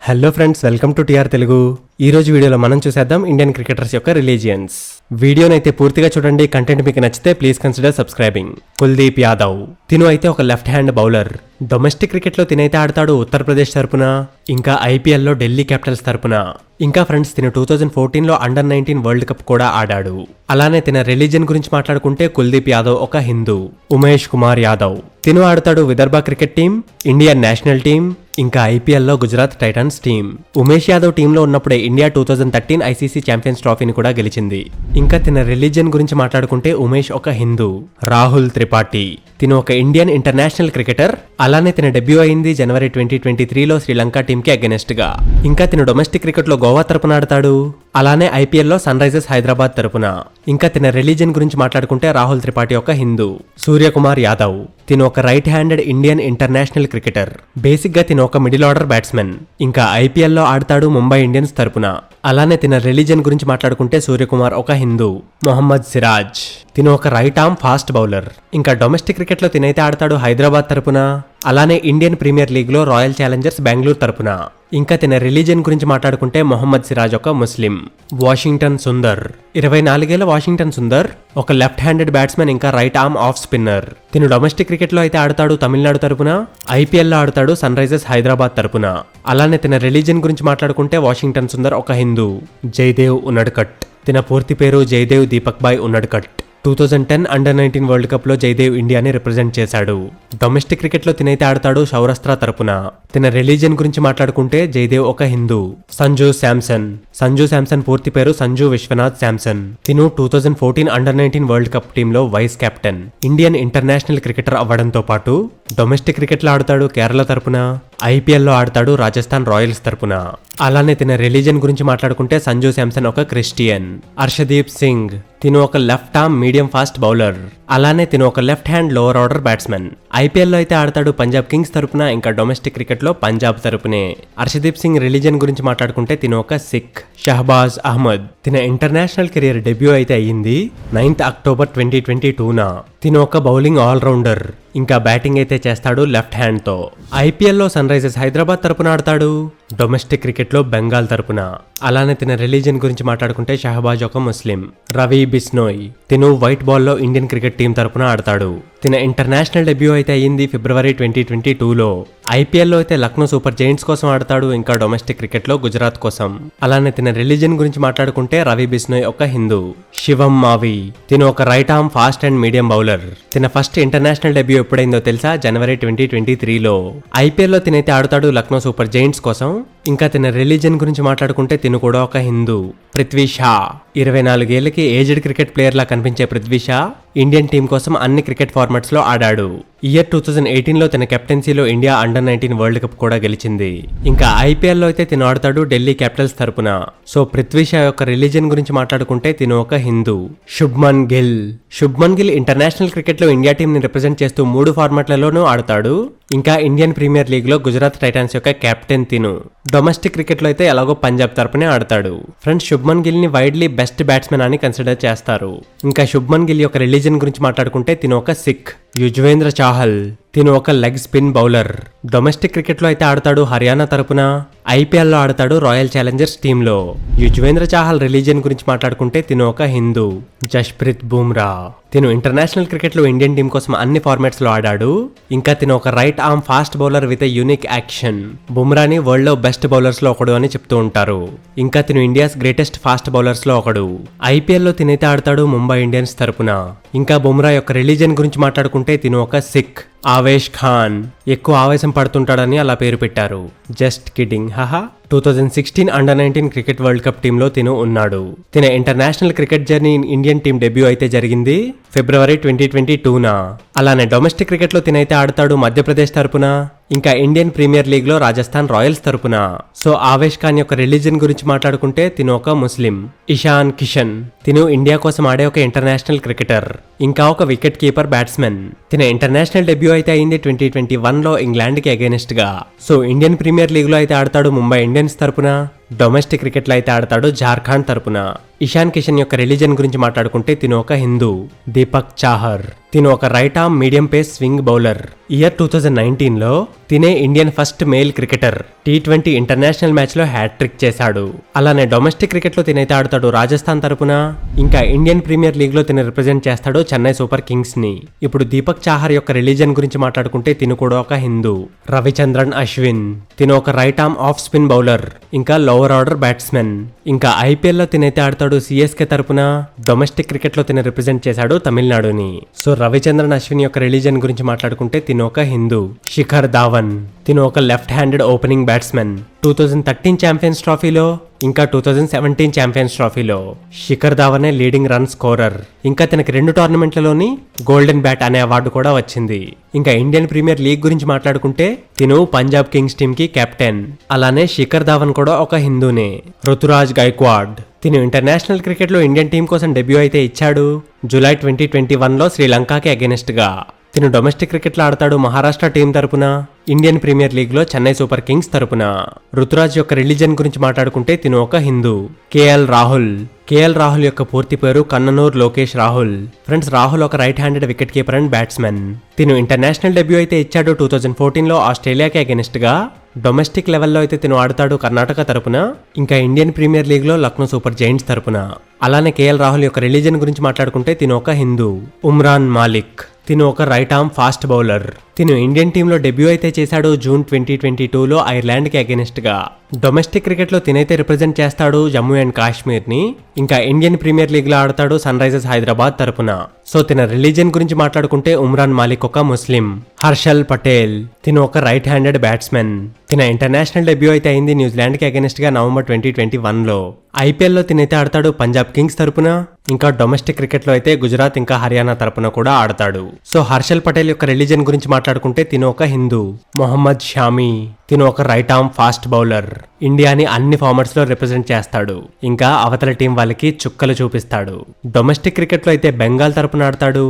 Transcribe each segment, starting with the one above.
Hello friends, welcome to T R Telugu. ఈ రోజు వీడియోలో మనం చూసేద్దాం ఇండియన్ క్రికెటర్స్ యొక్క రిలీజియన్స్. వీడియోనైతే పూర్తిగా చూడండి. కంటెంట్ మీకు నచ్చితే please consider subscribing. Kuldeep Yadav తిను అయితే ఒక left hand bowler. Domestic cricket లో తినైతే ఆడతాడు ఉత్తరప్రదేశ్ తరపున, ఇంకా ఐపీఎల్ లో ఢిల్లీ క్యాపిటల్స్ తరపున. ఇంకా ఫ్రెండ్స్, తిను 2014 లో అండర్-19 వరల్డ్ కప్ కూడా ఆడాడు. అలానే తిన రిలీజియన్ గురించి మాట్లాడుకుంటే కుల్దీప్ యాదవ్ ఒక హిందూ. ఉమేష్ కుమార్ యాదవ్ తిను ఆడతాడు Vidarbha cricket team, Indian national team, ఇంకా ఐపీఎల్ లో గుజరాత్ టైటన్స్ టీం. ఉమేష్ యాదవ్ టీంలో ఉన్నప్పుడే ఇండియా 2013 ఐసీసీ ఛాంపియన్స్ ట్రోఫీని కూడా గెలిచింది. ఇంకా తిన రిలీజియన్ గురించి మాట్లాడుకుంటే ఉమేష్ ఒక హిందూ. రాహుల్ త్రిపాఠి తిను ఒక ఇండియన్ ఇంటర్నేషనల్ క్రికెటర్. అలానే తిన డెబ్యూ అయింది జనవరి 2023లో శ్రీలంక టీం కి అగెనెస్ట్ గా. ఇంకా తిను డొమెస్టిక్ క్రికెట్ లో గోవా తరపున ఆడతాడు. అలానే ఐపీఎల్ లో సన్ రైజర్స్ హైదరాబాద్ తరపున. ఇంకా తిన రిలీజియన్ గురించి మాట్లాడుకుంటే రాహుల్ త్రిపాఠి ఒక హిందూ. సూర్యకుమార్ యాదవ్ తిను ఒక right handed Indian international cricketer. Basic గా తిను ఒక మిడిల్ ఆర్డర్ బ్యాట్స్మెన్. ఇంకా ఐపీఎల్ లో ఆడతాడు ముంబై ఇండియన్స్ తరపున. అలానే తిన రిలీజియన్ గురించి మాట్లాడుకుంటే సూర్యకుమార్ ఒక హిందూ. మొహమ్మద్ సిరాజ్ తిను ఒక రైట్ ఆర్మ్ ఫాస్ట్ బౌలర్. ఇంకా డొమెస్టిక్ క్రికెట్ లో తినైతే ఆడతాడు హైదరాబాద్ తరపున. అలానే ఇండియన్ ప్రీమియర్ లీగ్ లో రాయల్ ఛాలెంజర్స్ బెంగళూరు తరపున. ఇంకా తిన రిలీజియన్ గురించి మాట్లాడుకుంటే మొహమ్మద్ సిరాజ్ ఒక ముస్లిం. వాషింగ్టన్ సుందర్ 24 ఏళ్ల వాషింగ్టన్ సుందర్ ఒక లెఫ్ట్ హ్యాండెడ్ బ్యాట్స్మెన్, ఇంకా రైట్ ఆర్మ్ ఆఫ్ స్పిన్నర్. తిను డొమెస్టిక్ క్రికెట్ లో అయితే ఆడతాడు తమిళనాడు తరపున, ఐపీఎల్ లో ఆడతాడు సన్ రైజర్స్ హైదరాబాద్ తరపున. అలానే తిన రిలీజియన్ గురించి మాట్లాడుకుంటే వాషింగ్టన్ సుందర్ ఒక హిందూ. జయదేవ్ ఉన్నడ్కట్ తిన పూర్తి పేరు జయదేవ్ దీపక్ భాయ్ ఉన్నడ్కట్. 2010 అండర్-19 వరల్డ్ కప్ లో జయదేవ్ ఇండియాని రిప్రజెంట్ చేశాడు. డొమెస్టిక్ క్రికెట్ లో తినైతే ఆడతాడు సౌరాష్ట్ర తరపున. తిన రిలీజియన్ గురించి మాట్లాడుకుంటే జయదేవ్ ఒక హిందూ. సంజు శాంసన్ పూర్తి పేరు సంజు విశ్వనాథ్ శాంసన్. తిను 2014 అండర్-19 వరల్డ్ కప్ టీంలో vice captain. Indian international cricketer అవ్వడంతో పాటు డొమెస్టిక్ క్రికెట్ లో ఆడతాడు కేరళ తరపున, ఐపీఎల్ లో ఆడతాడు రాజస్థాన్ రాయల్స్ తరపున. అలానే తిన రిలీజియన్ గురించి మాట్లాడుకుంటే సంజు శాంసన్ ఒక క్రిస్టియన్. హర్షదీప్ సింగ్ తిను ఒక left arm medium fast bowler. అలానే తిను ఒక left hand lower order batsmen. IPL లో అయితే ఆడతాడు పంజాబ్ కింగ్స్ తరపున, ఇంకా డొమెస్టిక్ క్రికెట్ లో పంజాబ్ తరపునే. హర్షదీప్ సింగ్ రిలీజియన్ గురించి మాట్లాడుకుంటే తిను ఒక సిక్. షహబాజ్ అహ్మద్ తిన ఇంటర్నేషనల్ కెరియర్ డెబ్యూ అయితే అయ్యింది 9th అక్టోబర్ 2022న. తిను ఒక బౌలింగ్ ఆల్రౌండర్, ఇంకా బ్యాటింగ్ అయితే చేస్తాడు లెఫ్ట్ హ్యాండ్ తో. ఐపీఎల్ లో సన్ రైజర్స్ హైదరాబాద్ తరపున ఆడతాడు, డొమెస్టిక్ క్రికెట్ లో బెంగాల్ తరపున. అలానే తిన రిలీజియన్ గురించి మాట్లాడుకుంటే షహబాజ్ ఒక ముస్లిం. రవి బిస్నోయ్ తిను వైట్ బాల్ లో ఇండియన్ క్రికెట్ టీం తరపున ఆడతాడు. తిన ఇంటర్నేషనల్ డెబ్యూ అయితే అయ్యింది ఫిబ్రవరి 2022లో. ఐపీఎల్ లో అయితే లక్నో సూపర్ జైంట్స్ కోసం ఆడతాడు, ఇంకా డొమెస్టిక్ క్రికెట్ లో గుజరాత్ కోసం. అలానే తిన రిలీజియన్ గురించి మాట్లాడుకుంటే రవి బిస్నోయ్ ఒక హిందూ. శివం మావి తిను ఒక right arm fast and medium bowler. తిన ఫస్ట్ ఇంటర్నేషనల్ డెబ్యూ ఎప్పుడైందో తెలుసా? జనవరి 2023లో. ఐపీఎల్ లో తినైతే ఆడతాడు లక్నో సూపర్ జైంట్స్ కోసం. ఇంకా తిన రిలీజియన్ గురించి మాట్లాడుకుంటే తిను కూడా ఒక హిందూ. పృథ్వీ షా 24 ఏళ్లకి ఏజ్డ్ క్రికెట్ ప్లేయర్ లా కనిపించే పృథ్వీ షా ఇండియన్ టీం కోసం అన్ని క్రికెట్ ఫార్మాట్స్ లో ఆడాడు. ఇయర్ 2018లో తన కెప్టెన్సీలో ఇండియా అండర్-19 వరల్డ్ కప్ కూడా గెలిచింది. ఇంకా ఐపీఎల్ లో అయితే తిను ఆడతాడు ఢిల్లీ క్యాపిటల్స్ తరపున. సో పృథ్వీ షా యొక్క రిలీజియన్ గురించి మాట్లాడుకుంటే తిను ఒక హిందూ. శుభ్మన్ గిల్ ఇంటర్నేషనల్ క్రికెట్ లో ఇండియా టీం ని రిప్రజెంట్ చేస్తూ 3 ఫార్మాట్లలోనూ ఆడతాడు. ఇంకా ఇండియన్ ప్రీమియర్ లీగ్ లో గుజరాత్ టైటన్స్ యొక్క కెప్టెన్ తిను. డొమెస్టిక్ క్రికెట్ లో అయితే ఎలాగో పంజాబ్ తరపునే ఆడతాడు. ఫ్రెండ్స్, శుభ్మన్ గిల్ ని వైడ్లీ బెస్ట్ బ్యాట్స్మెన్ అని కన్సిడర్ చేస్తారు. ఇంకా శుభ్మన్ గిల్ యొక్క రిలీజియన్ గురించి మాట్లాడుకుంటే తిను ఒక సిక్. యుజ్వేంద్ర చాహల్ తిను ఒక leg spin bowler. Domestic cricket లో అయితే ఆడతాడు హర్యానా తరపున, ఐపీఎల్ లో ఆడతాడు రాయల్ ఛాలెంజర్స్ టీంలో. యుజ్వేంద్ర చాహల్ రిలీజియన్ గురించి మాట్లాడుకుంటే తిను ఒక హిందూ. జస్ప్రీత్ బుమ్రా తిను ఇంటర్నేషనల్ క్రికెట్ లో ఇండియన్ టీం కోసం అన్ని ఫార్మాట్స్ లో ఆడాడు. ఇంకా తిను ఒక right arm fast bowler with unique action. బుమ్రాని వరల్డ్ లో బెస్ట్ బౌలర్స్ లో ఒకడు అని చెప్తూ ఉంటారు. ఇంకా తిను ఇండియాస్ గ్రేటెస్ట్ ఫాస్ట్ బౌలర్స్ లో ఒకడు. ఐపీఎల్ లో తినైతే ఆడతాడు ముంబై ఇండియన్స్ తరపున. ఇంకా బుమ్రా యొక్క రిలీజియన్ గురించి మాట్లాడుకుంటే తిను ఒక సిక్. ఆవేష్ ఖాన్ ఎక్కువ ఆవేశం పడుతుంటాడని అలా పేరు పెట్టారు. జస్ట్ కిడింగ్, హహా. 2016 అండర్-19 క్రికెట్ వరల్డ్ కప్ టీంలో తిను ఉన్నాడు. తిన international cricket journey Indian team debut అయితే జరిగింది ఫిబ్రవరి 2022న. అలానే డొమెస్టిక్ క్రికెట్ లో తినైతే ఆడతాడు మధ్యప్రదేశ్ తరపున, ఇంకా ఇండియన్ ప్రీమియర్ లీగ్ లో రాజస్థాన్ రాయల్స్ తరపున. సో ఆవేష్ ఖాన్ యొక్క రిలీజియన్ గురించి మాట్లాడుకుంటే తిను ఒక ముస్లిం. ఇషాన్ కిషన్ తిను ఇండియా కోసం ఆడే ఒక ఇంటర్నేషనల్ క్రికెటర్, ఇంకా ఒక వికెట్ కీపర్ బ్యాట్స్మెన్. తిన ఇంటర్నేషనల్ డెబ్యూ అయితే అయింది 2021లో ఇంగ్లాండ్ కి అగైనెస్ట్ గా. సో ఇండియన్ ప్రీమియర్ లీగ్ లో అయితే ఆడతాడు ముంబై ఇండియన్స్ తరపున, డొమెస్టిక్ క్రికెట్లో అయితే ఆడతాడు జార్ఖండ్ తరపున. ఇషాన్ కిషన్ యొక్క రిలీజన్ గురించి మాట్లాడుకుంటే తిను ఒక హిందూ. దీపక్ చాహర్ తిను ఒక right arm medium pace swing bowler. Year 2019లో తినే Indian first male cricketer. T20 international match లో హ్యాట్రిక్ చేశాడు. అలానే డొమెస్టిక్ క్రికెట్ లో తినైతే ఆడతాడు రాజస్థాన్ తరపున. ఇంకా ఇండియన్ ప్రీమియర్ లీగ్ లో తిన రిప్రజెంట్ చేస్తాడు చెన్నై సూపర్ కింగ్స్ ని. ఇప్పుడు దీపక్ చాహర్ యొక్క రిలీజన్ గురించి మాట్లాడుకుంటే తిను కూడా ఒక హిందూ. రవిచంద్రన్ అశ్విన్ తిను ఒక right arm of spin bowler, ఇంకా లోవర్ ఆర్డర్ బ్యాట్స్మెన్. ఇంకా ఐపీఎల్ లో తినైతే ఆడతాడు సిఎస్కే తరపున. డొమెస్టిక్ క్రికెట్ లో తిన రిప్రజెంట్ చేశాడు తమిళనాడుని. సో రవిచంద్రన్ అశ్విన్ యొక్క రిలీజన్ గురించి మాట్లాడుకుంటే తిను ఒక హిందూ. శిఖర్ ధావన్ తిను ఒక left handed opening batsmen. 2013 champions ట్రోఫీలో ఇంకా 2017 ఛాంపియన్స్ ట్రోఫీలో శిఖర్ ధావనే లీడింగ్ రన్ స్కోరర్. ఇంకా తనకి 2 టోర్నమెంట్లలోని గోల్డెన్ బ్యాట్ అనే అవార్డు కూడా వచ్చింది. ఇంకా ఇండియన్ ప్రీమియర్ లీగ్ గురించి మాట్లాడుకుంటే తిను పంజాబ్ కింగ్స్ టీమ్ కి కెప్టెన్. అలానే శిఖర్ ధావన్ కూడా ఒక హిందూనే. రుతురాజ్ గైక్వాడ్ తిను ఇంటర్నేషనల్ క్రికెట్ లో ఇండియన్ టీం కోసం డెబ్యూ అయితే ఇచ్చాడు జూలై 2021లో శ్రీలంకకి అగెనిస్ట్ గా. తిను డొమెస్టిక్ క్రికెట్ లో ఆడతాడు మహారాష్ట్ర టీం తరపున. ఇండియన్ ప్రీమియర్ లీగ్ లో చెన్నై సూపర్ కింగ్స్ తరపున. రుతురాజ్ యొక్క రిలీజన్ గురించి మాట్లాడుకుంటే తిను ఒక హిందూ. కేఎల్ రాహుల్ యొక్క పూర్తి పేరు కన్ననూర్ లోకేష్ రాహుల్. ఫ్రెండ్స్, రాహుల్ ఒక right handed wicket keeper and batsmen. తిను ఇంటర్నేషనల్ డెబ్యూ అయితే ఇచ్చాడు 2014లో ఆస్ట్రేలియాకి అగెనిస్ట్ గా. డొమెస్టిక్ లెవెల్లో అయితే తిను ఆడతాడు కర్ణాటక తరపున. ఇంకా ఇండియన్ ప్రీమియర్ లీగ్ లో లక్నో సూపర్ జైంట్స్ తరపున. అలానే కేఎల్ రాహుల్ యొక్క రిలీజన్ గురించి మాట్లాడుకుంటే తిను ఒక హిందూ. ఉమ్రాన్ మాలిక్ తిను ఒక రైట్ ఆర్మ్ ఫాస్ట్ బౌలర్. తిను ఇండియన్ టీంలో డెబ్యూ అయితే చేశాడు జూన్ 2022లో ఐర్లాండ్ కి అగెనిస్ట్ గా. డొమెస్టిక్ క్రికెట్ లో తినైతే రిప్రజెంట్ చేస్తాడు జమ్మూ అండ్ కాశ్మీర్ ని. ఇంకా ఇండియన్ ప్రీమియర్ లీగ్ లో ఆడతాడు సన్ రైజర్స్ హైదరాబాద్ తరపున. సో తిన రిలీజన్ గురించి మాట్లాడుకుంటే ఉమ్రాన్ మాలిక్ ఒక ముస్లిం. హర్షల్ పటేల్ తిను ఒక రైట్ హ్యాండెడ్ బ్యాట్స్మెన్. తిన ఇంటర్నేషనల్ డెబ్యూ అయితే అయింది న్యూజిలాండ్ కి అగెనిస్ట్ గా నవంబర్ 2021లో. ఐపీఎల్ లో తినైతే ఆడతాడు పంజాబ్ కింగ్స్ తరపున. ఇంకా డొమెస్టిక్ క్రికెట్ లో అయితే గుజరాత్ ఇంకా హర్యానా తరపున కూడా ఆడతాడు. సో హర్షల్ పటేల్ యొక్క రిలీజన్ గురించి మాట్లాడుకుంటే తిను ఒక హిందూ. మొహమ్మద్ షామీ తిను ఒక రైట్ ఆర్మ్ ఫాస్ట్ బౌలర్. ఇండియాని అన్ని ఫార్మాట్స్ లో రిప్రజెంట్ చేస్తాడు. ఇంకా అవతల టీం వాళ్ళకి చుక్కలు చూపిస్తాడు. డొమెస్టిక్ క్రికెట్ లో అయితే బెంగాల్ తరపున ఆడతాడు.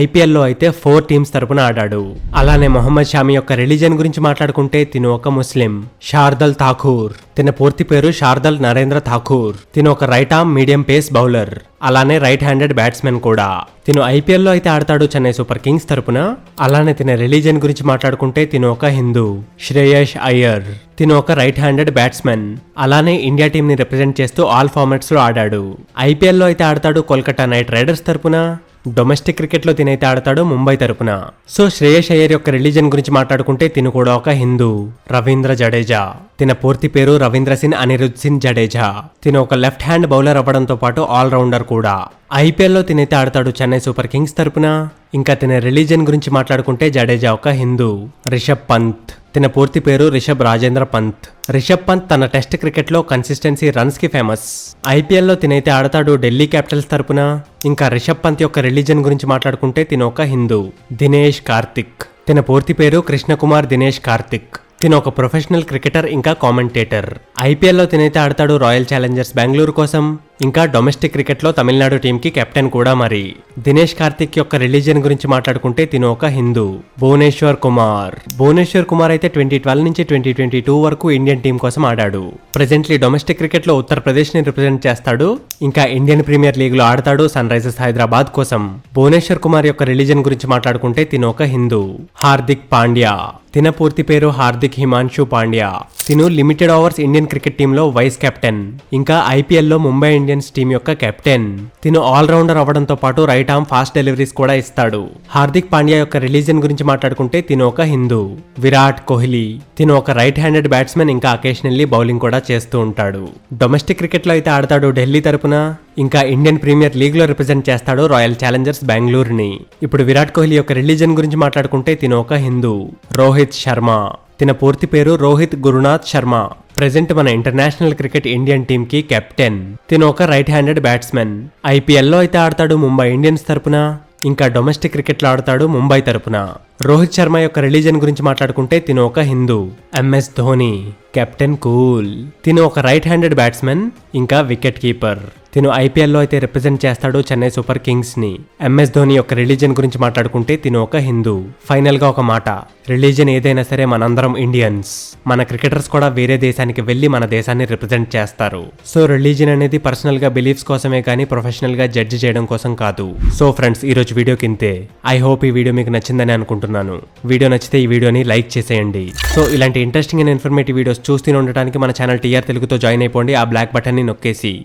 ఐపీఎల్ లో అయితే 4 టీమ్స్ తరపున ఆడాడు. అలానే మొహమ్మద్ షామీ యొక్క రిలీజన్ గురించి మాట్లాడుకుంటే తిను ఒక ముస్లిం. శార్దల్ ఠాకూర్ తిన పూర్తి పేరు శార్దల్ నరేంద్ర ఠాకూర్. తిను ఒక right arm medium pace bowler. అలానే రైట్ హ్యాండెడ్ బ్యాట్స్మెన్ కూడా. తిను ఐపీఎల్ లో అయితే ఆడతాడు చెన్నై సూపర్ కింగ్స్ తరపున. అలానే తిన రిలీజన్ గురించి మాట్లాడుకుంటే తిను ఒక హిందూ. శ్రేయస్ అయ్యర్ తిను ఒక రైట్ హ్యాండెడ్ బ్యాట్స్మెన్. అలానే ఇండియా టీం ని రిప్రజెంట్ చేస్తూ ఆల్ ఫార్మాట్స్ లో ఆడాడు. ఐపీఎల్ లో అయితే ఆడతాడు కోల్కతా నైట్ రైడర్స్ తరపున. డొమెస్టిక్ క్రికెట్ లో తినైతే ఆడతాడు ముంబై తరపున. సో శ్రేయస్ అయ్యర్ యొక్క రిలీజన్ గురించి మాట్లాడుకుంటే తిను కూడా ఒక హిందూ. రవీంద్ర జడేజా తిన పూర్తి పేరు రవీంద్ర సింగ్ అనిరుద్ సింగ్ జడేజా. తిను ఒక లెఫ్ట్ హ్యాండ్ బౌలర్ అవ్వడంతో పాటు ఆల్ రౌండర్ కూడా. ఐపీఎల్ లో తినైతే ఆడతాడు చెన్నై సూపర్ కింగ్స్ తరపున. ఇంకా తిన రిలీజన్ గురించి మాట్లాడుకుంటే జడేజా ఒక హిందూ. రిషబ్ పంత్ తిన పూర్తి పేరు రిషబ్ రాజేంద్ర పంత్. రిషబ్ పంత్ తన టెస్ట్ క్రికెట్ లో కన్సిస్టెన్సీ రన్స్ కి ఫేమస్. ఐపీఎల్ లో తినైతే ఆడతాడు ఢిల్లీ క్యాపిటల్స్ తరపున. ఇంకా రిషబ్ పంత్ యొక్క రిలీజన్ గురించి మాట్లాడుకుంటే తిను ఒక హిందూ. దినేష్ కార్తిక్ తిన పూర్తి పేరు కృష్ణకుమార్ దినేష్ కార్తిక్. తిను ఒక ప్రొఫెషనల్ క్రికెటర్ ఇంకా కామెంటేటర్. ఐపీఎల్ లో తినైతే ఆడతాడు రాయల్ ఛాలెంజర్స్ బెంగళూరు కోసం. ఇంకా డొమెస్టిక్ క్రికెట్ లో తమిళనాడు టీం కి కెప్టెన్ కూడా. మరి దినేష్ కార్తిక్ యొక్క రిలీజన్ గురించి మాట్లాడుకుంటే తిను ఒక హిందూ. భువనేశ్వర్ కుమార్ అయితే 2012 నుంచి 2022 వరకు ఇండియన్ టీం కోసం ఆడాడు. ప్రెజెంట్లీ డొమెస్టిక్ క్రికెట్ లో ఉత్తరప్రదేశ్ ని రిప్రజెంట్ చేస్తాడు. ఇంకా ఇండియన్ ప్రీమియర్ లీగ్ లో ఆడతాడు సన్ రైజర్స్ హైదరాబాద్ కోసం. భువనేశ్వర్ కుమార్ యొక్క రిలీజన్ గురించి మాట్లాడుకుంటే తిను ఒక హిందూ. హార్దిక్ పాండ్యా తిన పూర్తి పేరు హార్దిక్ హిమాన్షు పాండ్యా. తిను limited overs Indian cricket team లో వైస్ కెప్టెన్. ఇంకా ఐపీఎల్ లో ముంబై ఇండియన్స్ టీం యొక్క కెప్టెన్. తిను ఆల్ రౌండర్ అవ్వడంతో పాటు రైట్ ఆర్మ్ ఫాస్ట్ డెలివరీస్ కూడా ఇస్తాడు. హార్దిక్ పాండ్యా యొక్క రిలీజన్ గురించి మాట్లాడుకుంటే తిను ఒక హిందూ. విరాట్ కోహ్లీ తిను ఒక రైట్ హ్యాండెడ్ బ్యాట్స్మెన్. ఇంకా అకేషనల్లీ బౌలింగ్ కూడా చేస్తూ ఉంటాడు. డొమెస్టిక్ క్రికెట్ లో అయితే ఆడతాడు ఢిల్లీ తరపున. ఇంకా ఇండియన్ ప్రీమియర్ లీగ్ లో రిప్రజెంట్ చేస్తాడు రాయల్ ఛాలెంజర్స్ బెంగళూరుని. ఇప్పుడు విరాట్ కోహ్లీ యొక్క రిలీజన్ గురించి మాట్లాడుకుంటే తిను ఒక హిందూ. రోహిత్ శర్మ తిన పూర్తి పేరు రోహిత్ గురునాథ్ శర్మ. ప్రెజెంట్ మన ఇంటర్నేషనల్ క్రికెట్ ఇండియన్ టీం కి కెప్టెన్. తిను ఒక రైట్ హ్యాండెడ్ బ్యాట్స్మెన్. ఐపీఎల్ లో అయితే ఆడతాడు ముంబై ఇండియన్స్ తరపున. ఇంకా డొమెస్టిక్ క్రికెట్ లో ఆడతాడు ముంబై తరపున. రోహిత్ శర్మ యొక్క రిలీజన్ గురించి మాట్లాడుకుంటే తిను ఒక Hindu. MS Dhoni captain cool. తిను ఒక రైట్ హ్యాండెడ్ బ్యాట్స్మెన్ ఇంకా వికెట్ కీపర్. తిను ఐపీఎల్ లో అయితే రిప్రజెంట్ చేస్తాడు చెన్నై సూపర్ కింగ్స్ ని. ఎంఎస్ ధోని యొక్క రిలీజియన్ గురించి మాట్లాడుకుంటే తిను ఒక హిందూ. ఫైనల్ గా ఒక మాట, రిలీజియన్ ఏదైనా సరే మనందరం ఇండియన్స్. మన క్రికెటర్స్ కూడా వేరే దేశానికి వెళ్లి మన దేశాన్ని రిప్రజెంట్ చేస్తారు. సో రిలీజియన్ అనేది పర్సనల్ గా బిలీఫ్స్ కోసమే కానీ ప్రొఫెషనల్ గా జడ్జి చేయడం కోసం కాదు. సో ఫ్రెండ్స్, ఈ రోజు వీడియోకి ఇంతే. ఐ హోప్ ఈ వీడియో మీకు నచ్చిందని అనుకుంటున్నాను. వీడియో నచ్చితే ఈ వీడియోని లైక్ చేసేయండి. సో ఇలాంటి ఇంట్రెస్టింగ్ అండ్ ఇన్ఫర్మేటివ్ వీడియోస్ చూస్తూనే ఉండడానికి మన ఛానల్ టీఆర్ తెలుగుతో జాయిన్ అయిపోండి. ఆ బ్లాక్ బటన్ ని నొక్కేసి